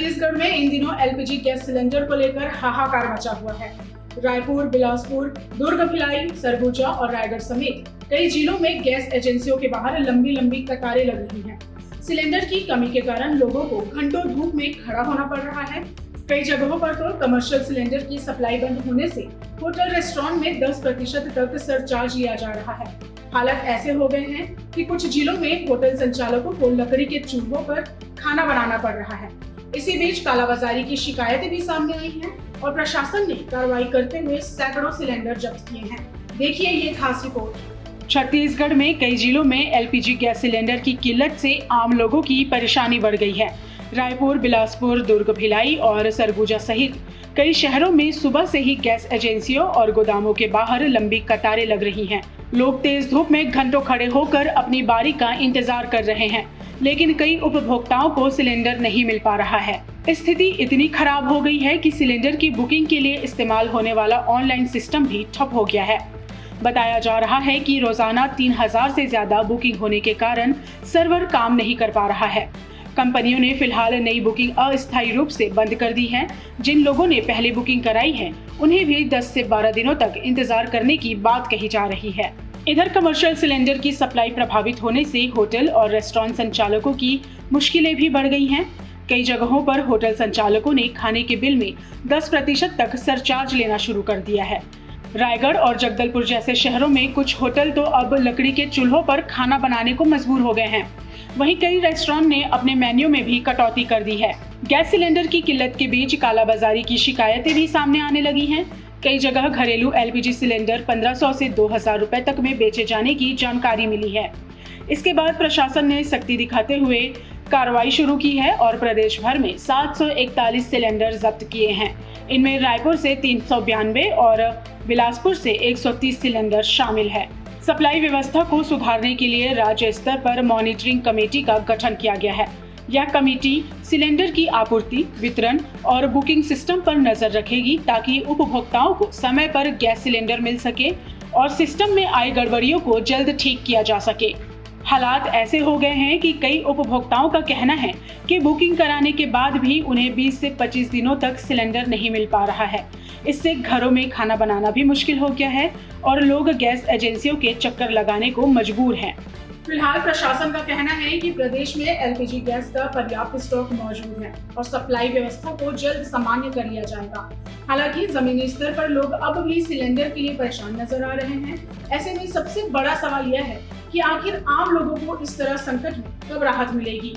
छत्तीसगढ़ में इन दिनों LPG gas cylinder को लेकर हाहाकार मचा हुआ है। रायपुर, बिलासपुर, दुर्ग, भिलाई, सरगुजा और रायगढ़ समेत कई जिलों में गैस एजेंसियों के बाहर लंबी लंबी कतारें लग रही हैं। सिलेंडर की कमी के कारण लोगों को घंटों धूप में खड़ा होना पड़ रहा है। कई जगहों पर तो कमर्शियल सिलेंडर की सप्लाई बंद होने से होटल रेस्टोरेंट में 10% तक सरचार्ज लिया जा रहा है। हालात ऐसे हो गए हैं कि कुछ जिलों में होटल संचालकों को लकड़ी के चूल्हों पर खाना बनाना पड़ रहा है। इसी बीच कालाबाजारी की शिकायतें भी सामने आई हैं और प्रशासन ने कार्रवाई करते हुए सैकड़ों सिलेंडर जब्त किए हैं। देखिए ये खास रिपोर्ट। छत्तीसगढ़ में कई जिलों में एलपीजी गैस सिलेंडर की किल्लत से आम लोगों की परेशानी बढ़ गई है। रायपुर, बिलासपुर, दुर्ग, भिलाई और सरगुजा सहित कई शहरों में सुबह से ही गैस एजेंसियों और गोदामों के बाहर लंबी कतारें लग रही हैं। लोग तेज धूप में घंटों खड़े होकर अपनी बारी का इंतजार कर रहे हैं, लेकिन कई उपभोक्ताओं को सिलेंडर नहीं मिल पा रहा है। स्थिति इतनी खराब हो गई है कि सिलेंडर की बुकिंग के लिए इस्तेमाल होने वाला ऑनलाइन सिस्टम भी ठप हो गया है। बताया जा रहा है कि रोजाना 3000 से ज्यादा बुकिंग होने के कारण सर्वर काम नहीं कर पा रहा है। कंपनियों ने फिलहाल नई बुकिंग अस्थायी रूप से बंद कर दी है। जिन लोगों ने पहले बुकिंग कराई है उन्हें भी 10 से 12 दिनों तक इंतजार करने की बात कही जा रही है। इधर कमर्शियल सिलेंडर की सप्लाई प्रभावित होने से होटल और रेस्टोरेंट संचालकों की मुश्किलें भी बढ़ गई हैं। कई जगहों पर होटल संचालकों ने खाने के बिल में 10% तक सरचार्ज लेना शुरू कर दिया है। रायगढ़ और जगदलपुर जैसे शहरों में कुछ होटल तो अब लकड़ी के चूल्हों पर खाना बनाने को मजबूर हो गए हैं। वहीं कई रेस्टोरेंट ने अपने मेन्यू में भी कटौती कर दी है। गैस सिलेंडर की किल्लत के बीच कालाबाजारी की शिकायतें भी सामने आने लगी हैं। कई जगह घरेलू एलपीजी सिलेंडर 1500 से 2000 रुपए तक में बेचे जाने की जानकारी मिली है। इसके बाद प्रशासन ने सख्ती दिखाते हुए कार्रवाई शुरू की है और प्रदेश भर में 741 सिलेंडर जब्त किए हैं। इनमें रायपुर से 392 और बिलासपुर से 130 सिलेंडर शामिल है। सप्लाई व्यवस्था को सुधारने के लिए राज्य स्तर पर मॉनिटरिंग कमेटी का गठन किया गया है। यह कमेटी सिलेंडर की आपूर्ति, वितरण और बुकिंग सिस्टम पर नजर रखेगी ताकि उपभोक्ताओं को समय पर गैस सिलेंडर मिल सके और सिस्टम में आई गड़बड़ियों को जल्द ठीक किया जा सके। हालात ऐसे हो गए हैं कि कई उपभोक्ताओं का कहना है कि बुकिंग कराने के बाद भी उन्हें 20 से 25 दिनों तक सिलेंडर नहीं मिल पा रहा है। इससे घरों में खाना बनाना भी मुश्किल हो गया है और लोग गैस एजेंसियों के चक्कर लगाने को मजबूर हैं। फिलहाल प्रशासन का कहना है कि प्रदेश में एलपीजी गैस का पर्याप्त स्टॉक मौजूद है और सप्लाई व्यवस्था को जल्द सामान्य कर लिया जाएगा। हालांकि जमीनी स्तर पर लोग अब भी सिलेंडर के लिए परेशान नजर आ रहे हैं। ऐसे में सबसे बड़ा सवाल यह है कि आखिर आम लोगों को इस तरह संकट में कब राहत मिलेगी।